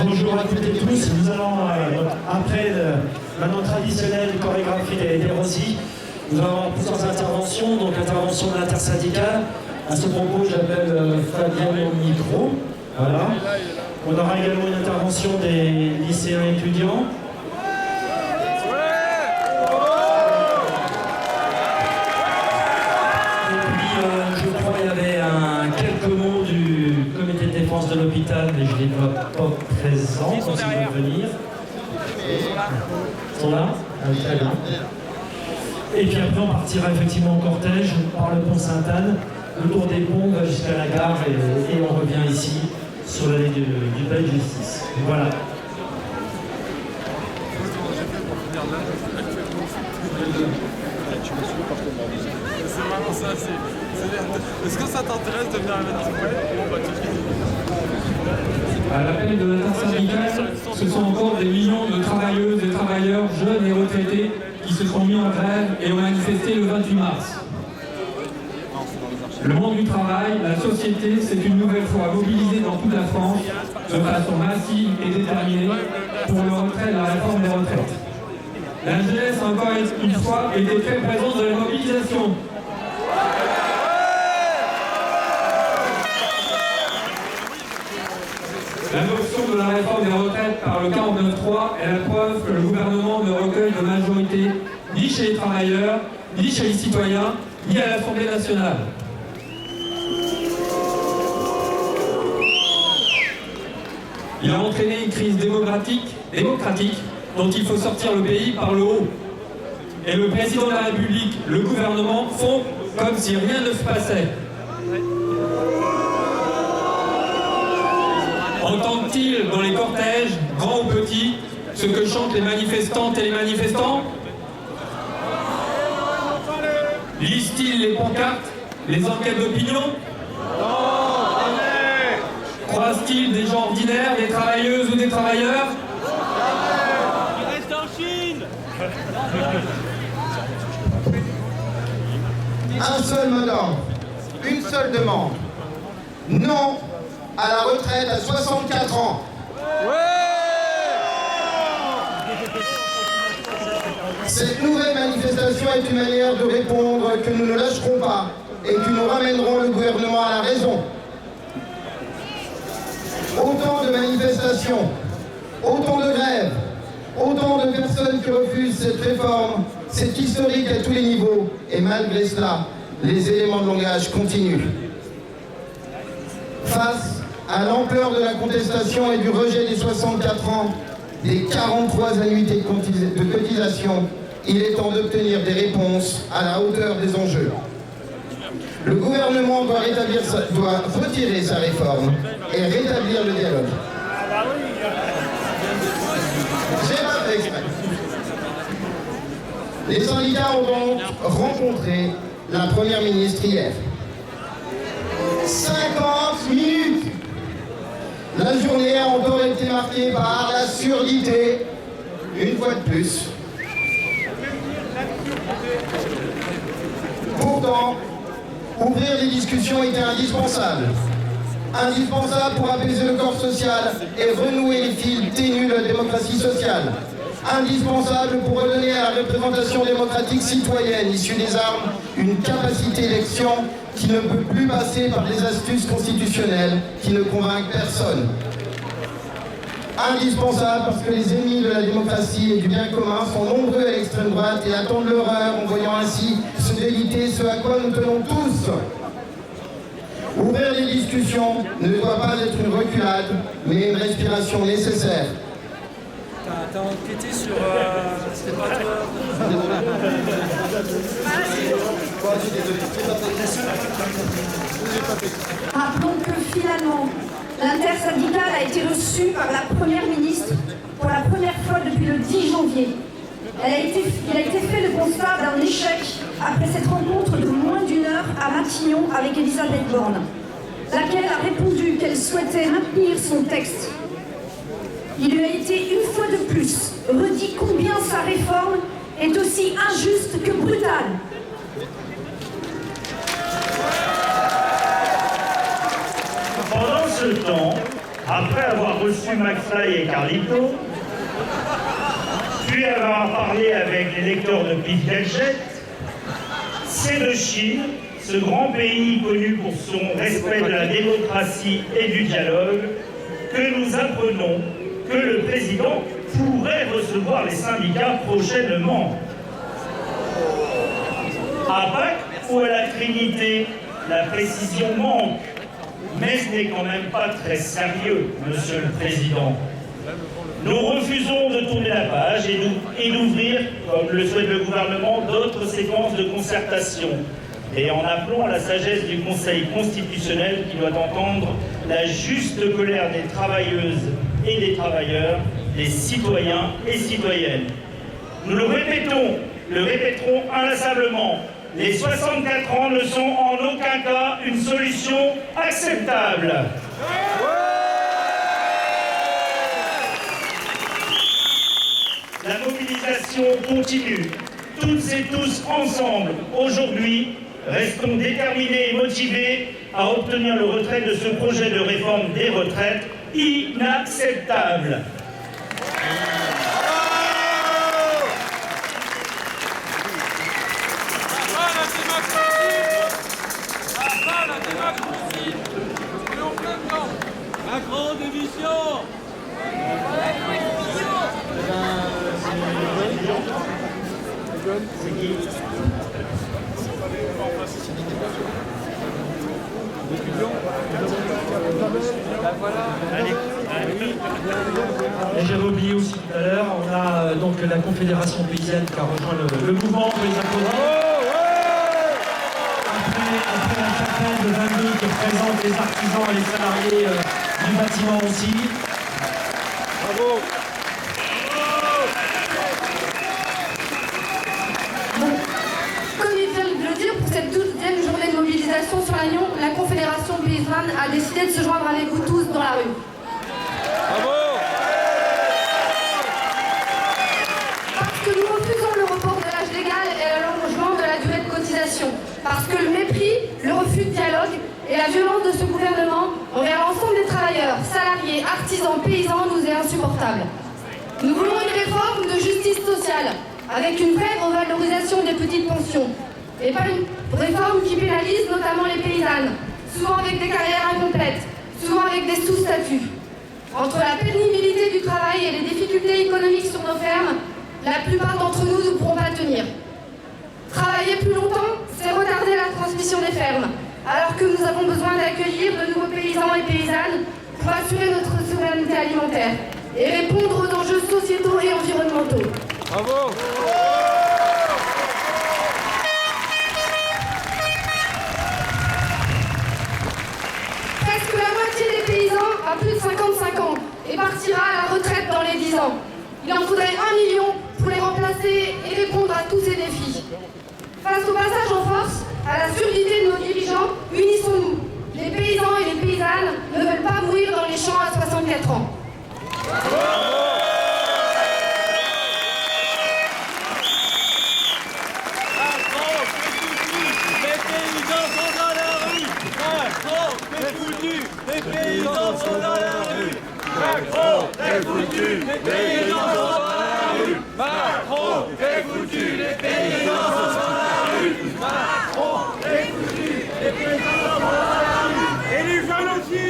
Bonjour à toutes et tous. Nous allons, après maintenant traditionnelle chorégraphie des Rossi, nous allons avoir plusieurs interventions, donc intervention de l'intersyndicale. À ce propos, j'appelle Fabienne au micro. Voilà. On aura également une intervention des lycéens étudiants. De l'hôpital, mais je ne les vois pas présents, quand ils vont venir. Ils sont là? Très bien. Et puis après, on partira effectivement en cortège par le pont Sainte-Anne, le tour des ponts va jusqu'à la gare et on revient ici sur l'allée du palais de justice. Et voilà. C'est vraiment ça. Est-ce que ça t'intéresse de venir à À l'appel de l'intersyndicale, ce sont encore des millions de travailleuses et travailleurs, jeunes et retraités, qui se sont mis en grève et ont manifesté le 28 mars. Le monde du travail, la société, s'est une nouvelle fois mobilisée dans toute la France de façon massive et déterminée pour le retrait de la réforme des retraites. La jeunesse, encore une fois, était très présente dans la mobilisation. L'adoption de la réforme des retraites par le 49.3 est la preuve que le gouvernement ne recueille de majorité ni chez les travailleurs, ni chez les citoyens, ni à l'Assemblée nationale. Il a entraîné une crise démocratique dont il faut sortir le pays par le haut. Et le président de la République, le gouvernement font comme si rien ne se passait. Entendent-ils dans les cortèges, grands ou petits, ce que chantent les manifestantes et les manifestants? Lisent-ils les pancartes, les enquêtes d'opinion? Croisent-ils des gens ordinaires, des travailleuses ou des travailleurs? Il reste en Chine. Un seul mot d'ordre, une seule demande. Non à la retraite à 64 ans. Cette nouvelle manifestation est une manière de répondre que nous ne lâcherons pas et que nous ramènerons le gouvernement à la raison. Autant de manifestations, autant de grèves, autant de personnes qui refusent cette réforme, c'est historique à tous les niveaux et malgré cela, les éléments de langage continuent. Face à l'ampleur de la contestation et du rejet des 64 ans, des 43 annuités de cotisation, il est temps d'obtenir des réponses à la hauteur des enjeux. Le gouvernement doit retirer sa réforme et rétablir le dialogue. J'ai pas fait exprès. Les syndicats ont donc rencontré la première ministre hier. 50 minutes. La journée a encore été marquée par la surdité, une fois de plus. Pourtant, ouvrir les discussions était indispensable. Indispensable pour apaiser le corps social et renouer les fils ténus de la démocratie sociale. Indispensable pour redonner à la représentation démocratique citoyenne issue des armes une capacité d'élection qui ne peut plus passer par des astuces constitutionnelles qui ne convainquent personne. Indispensable parce que les ennemis de la démocratie et du bien commun sont nombreux à l'extrême droite et attendent l'horreur en voyant ainsi se déliter ce à quoi nous tenons tous. Ouvrir les discussions ne doit pas être une reculade, mais une respiration nécessaire. T'as enquêté sur... C'était pas toi. Rappelons que finalement, l'intersyndicale a été reçue par la Première ministre pour la première fois depuis le 10 janvier. Il a été fait le constat d'un échec après cette rencontre de moins d'une heure à Matignon avec Elisabeth Borne, laquelle a répondu qu'elle souhaitait maintenir son texte. Il lui a été une fois de plus redit combien sa réforme est aussi injuste que brutale. Pendant ce temps, après avoir reçu McFly et Carlito, puis avoir parlé avec les lecteurs de Pif Gadget, c'est de Chine, ce grand pays connu pour son respect de la démocratie et du dialogue, que nous apprenons que le président pourrait recevoir les syndicats prochainement. À Pâques ou à la Trinité, la précision manque, mais ce n'est quand même pas très sérieux, Monsieur le Président. Nous refusons de tourner la page et d'ouvrir, comme le souhaite le gouvernement, d'autres séquences de concertation. Et en appelant à la sagesse du Conseil constitutionnel qui doit entendre la juste colère des travailleuses et des travailleurs, des citoyens et citoyennes. Nous le répéterons inlassablement. Les 64 ans ne sont en aucun cas une solution acceptable. La mobilisation continue. Toutes et tous ensemble, aujourd'hui, restons déterminés et motivés à obtenir le retrait de ce projet de réforme des retraites inacceptable. La grande émission. Et j'avais oublié aussi tout à l'heure, on a donc la Confédération paysanne qui a rejoint le mouvement, on peut les applaudir. Après la chapelle de 22 qui représente les artisans et les salariés du bâtiment aussi. Bravo. Comme il vient de le dire, pour cette 12e journée de mobilisation sur l'Agnon, la Confédération paysanne a décidé de se joindre avec vous tous dans la rue. Bravo. Parce que nous refusons le report de l'âge légal et l'allongement de la durée de cotisation. Parce que le mépris, le refus de dialogue et la violence de ce gouvernement envers l'ensemble des travailleurs, salariés, artisans, paysans nous est insupportable. Nous voulons une réforme de justice sociale avec une vraie revalorisation des petites pensions et pas une réforme qui pénalise notamment les paysannes, souvent avec des carrières incomplètes, souvent avec des sous-statuts. Entre la pénibilité du travail et les difficultés économiques sur nos fermes, la plupart d'entre nous ne pourront pas tenir. Travailler plus longtemps, c'est retarder la transmission des fermes, alors que nous avons besoin d'accueillir de nouveaux paysans et paysannes pour assurer notre souveraineté alimentaire et répondre aux enjeux sociétaux et environnementaux. Bravo. Presque la moitié des paysans a plus de 55 ans et partira à la retraite dans les 10 ans. Il en faudrait 1 million pour les remplacer et répondre à tous ces défis. Face au passage en force, à la surdité de nos dirigeants, unissons-nous. Les paysans et les paysannes ne veulent pas mourir dans les champs à 64 ans. Les paysans sont dans la rue. Macron est foutu. Les paysans sont dans la rue. Macron est foutu. Les paysans sont dans la rue. Macron est foutu. Les paysans sont dans la rue. Et les jeunes aussi.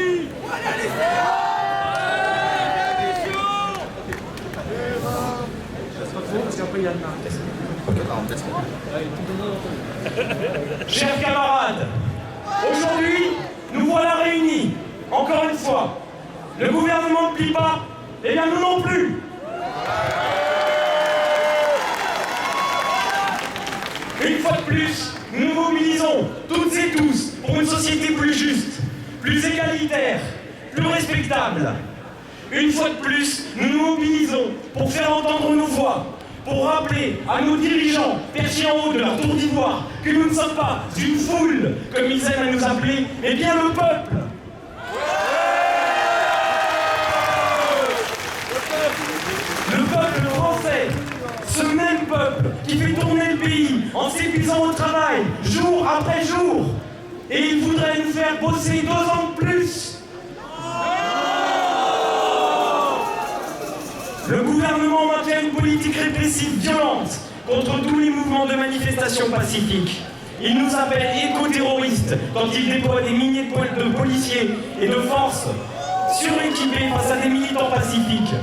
Chers camarades, aujourd'hui, nous voilà réunis, encore une fois. Le gouvernement ne plie pas, et bien nous non plus. Une fois de plus, nous nous mobilisons, toutes et tous, pour une société plus juste, plus égalitaire, plus respectable. Une fois de plus, nous nous mobilisons pour faire entendre nos voix, pour rappeler à nos dirigeants, perchés en haut de leur tour d'ivoire, que nous ne sommes pas une foule, comme ils aiment à nous appeler, mais bien le peuple. Le peuple français, ce même peuple qui fait tourner le pays en s'épuisant au travail, jour après jour. Et il voudrait nous faire bosser 2 ans de plus. politique répressive violente contre tous les mouvements de manifestation pacifique. Il nous appelle éco-terroristes quand il déploie des milliers de policiers et de forces suréquipés face à des militants pacifiques.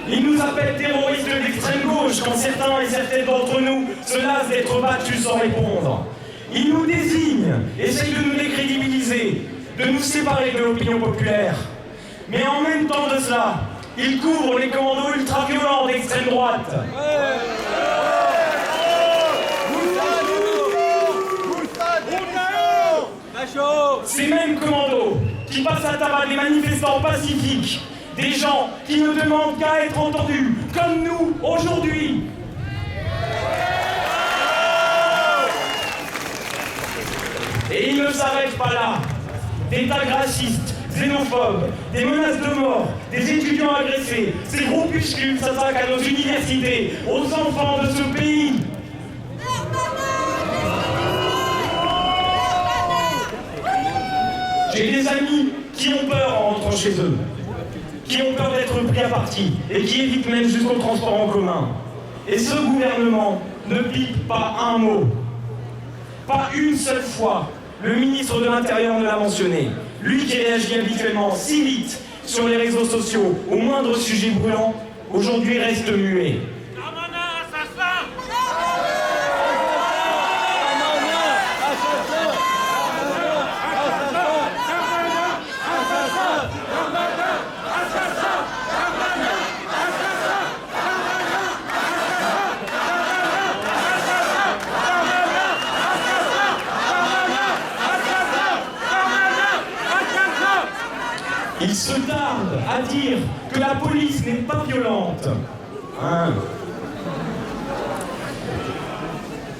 Il nous appelle terroristes d'extrême gauche quand certains et certaines d'entre nous se lassent d'être battus sans répondre. Il nous désigne, essaye de nous décrédibiliser, de nous séparer de l'opinion populaire. Mais en même temps de cela, il couvre les commandos ultra-violents d'extrême droite. Ces mêmes commandos qui passent à tabac des manifestants pacifiques, des gens qui ne demandent qu'à être entendus, comme nous aujourd'hui. Et ils ne s'arrêtent pas là. Des tags racistes, xénophobes, des menaces de mort, des étudiants agressés, ces groupuscules s'attaquent à nos universités, aux enfants de ce pays. J'ai des amis qui ont peur en rentrant chez eux, qui ont peur d'être pris à partie et qui évitent même jusqu'au transport en commun. Et ce gouvernement ne pique pas un mot. Pas une seule fois. Le ministre de l'Intérieur ne l'a mentionné. Lui qui réagit habituellement si vite sur les réseaux sociaux au moindre sujet brûlant, aujourd'hui reste muet. Il se tarde à dire que la police n'est pas violente. Hein?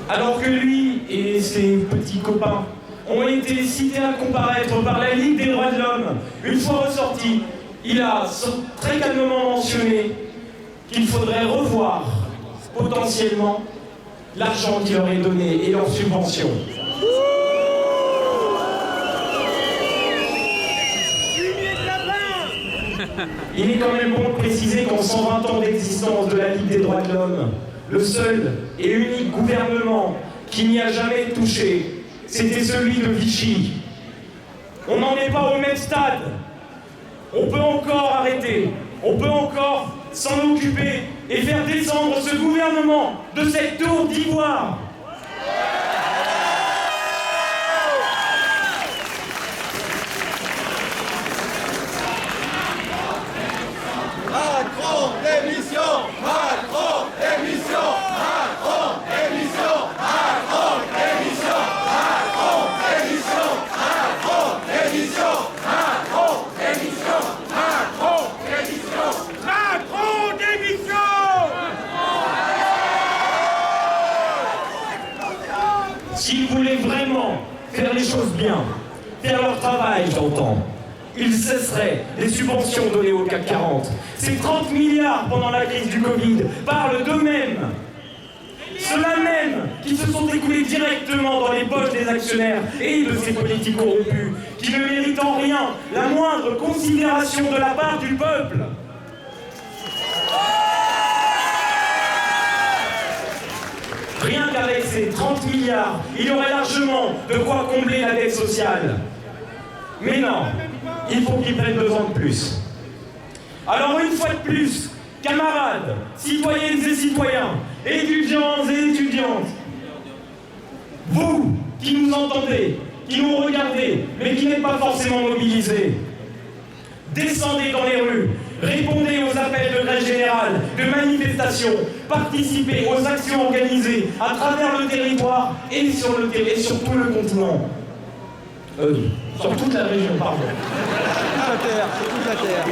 Alors que lui et ses petits copains ont été cités à comparaître par la Ligue des droits de l'homme. Une fois ressorti, il a très calmement mentionné qu'il faudrait revoir potentiellement l'argent qui leur est donné et leurs subventions. Il est quand même bon de préciser qu'en 120 ans d'existence de la Ligue des droits de l'homme, le seul et unique gouvernement qui n'y a jamais touché, c'était celui de Vichy. On n'en est pas au même stade. On peut encore arrêter, on peut encore s'en occuper et faire descendre ce gouvernement de cette tour d'ivoire. Macron, démission! Macron, démission! Macron, démission! Macron, démission! Macron, démission! Macron, démission! Macron, démission! Macron, démission! Macron, démission! S'ils voulaient vraiment faire les choses bien, faire leur travail, j'entends, ils cesseraient les subventions données au CAC 40. Ces 30 milliards pendant la crise du Covid parlent d'eux-mêmes. Ceux-là même qui se sont écoulés directement dans les poches des actionnaires et de ces politiques corrompus, qui ne méritent en rien la moindre considération de la part du peuple. Rien qu'avec ces 30 milliards, il y aurait largement de quoi combler la dette sociale. Mais non, il faut qu'ils prennent 2 ans de plus. Alors une fois de plus, camarades, citoyennes et citoyens, étudiants et étudiantes, vous qui nous entendez, qui nous regardez, mais qui n'êtes pas forcément mobilisés, descendez dans les rues, répondez aux appels de grève générale, de manifestations, participez aux actions organisées à travers le territoire et sur tout le continent. Sur toute la région, pardon. Sur toute la terre.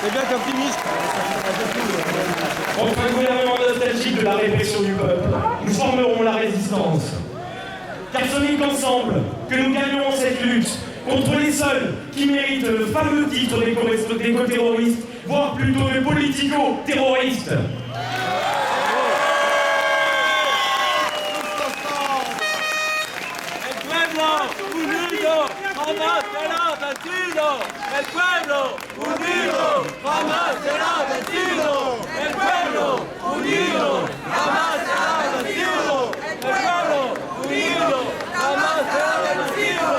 C'est bien comme ministre. Contre un gouvernement nostalgique de la répression du peuple, nous formerons la résistance. Car ce n'est qu'ensemble que nous gagnerons cette lutte contre les seuls qui méritent le fameux titre d'éco-terroristes, voire plutôt de politico-terroristes. unido, jamás será vencido. El pueblo unido, jamás será vencido. El pueblo unido, jamás será vencido. El pueblo unido, jamás será vencido.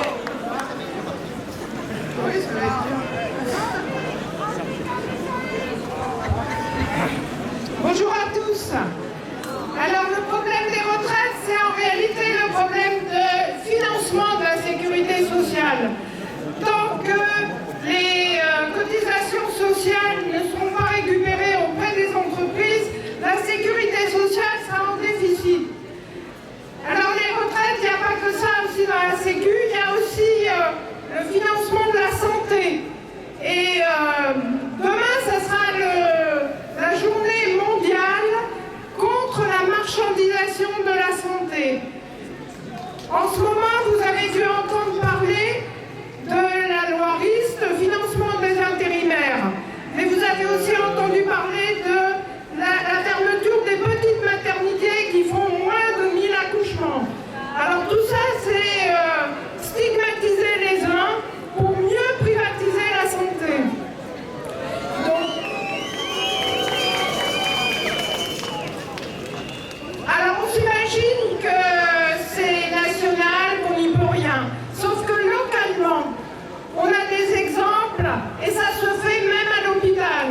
Bonjour à tous. Alors le problème des retraites, c'est en réalité le problème de financement de la sécurité sociale. Tant que les cotisations sociales ne seront pas récupérées auprès des entreprises, la sécurité sociale sera en déficit. Alors les retraites, il n'y a pas que ça aussi dans la sécu, il y a aussi le financement de la santé. Et demain, ça sera la journée mondiale contre la marchandisation de la santé. En ce moment, vous avez dû entendre parler de la loi RIST, financement des intérimaires. Mais vous avez aussi entendu parler de la fermeture des petites maternités qui font moins de 1000 accouchements. Alors tout ça, c'est stigmatiser les uns pour mieux privatiser la santé. Alors on s'imagine que c'est national, qu'on n'y peut rien. Sauf que localement, on a des exemples et ça se fait même à l'hôpital.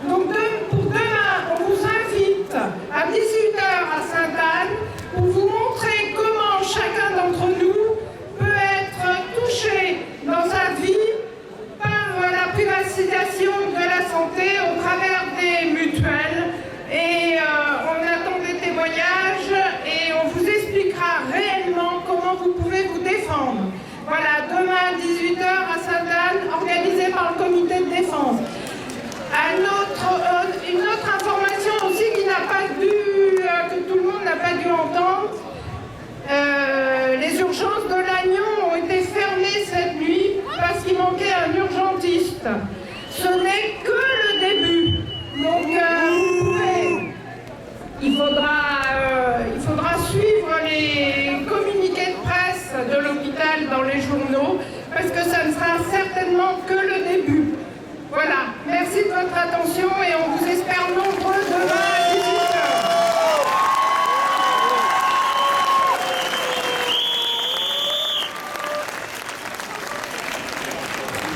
Donc pour demain, on vous invite à 18h à Sainte-Anne pour vous montrer comment chacun d'entre nous peut être touché dans sa vie par la privatisation de la santé au travers des mutuelles. Et on attend des témoignages et on vous expliquera réellement comment vous pouvez vous défendre. Voilà, demain à 18h à Sainte-Anne, organisé par le comité de défense. Une autre information aussi qui n'a pas dû, que tout le monde n'a pas dû entendre, les urgences de Lannion ont été fermées cette nuit parce qu'il manquait un urgentiste. Ce n'est que le début. Donc il faudra suivre les communiqués de presse de l'hôpital dans les journaux parce que ça ne sera certainement que le début. Voilà, merci de votre attention et on vous espère nombreux demain à 18h.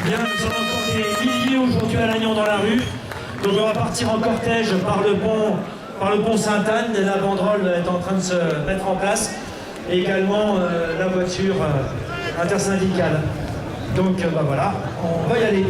Bien, nous sommes encore des milliers aujourd'hui à Lannion dans la rue. Donc on va partir en cortège par le pont Sainte-Anne. La banderole est en train de se mettre en place. Et également la voiture intersyndicale. Donc voilà, on va y aller.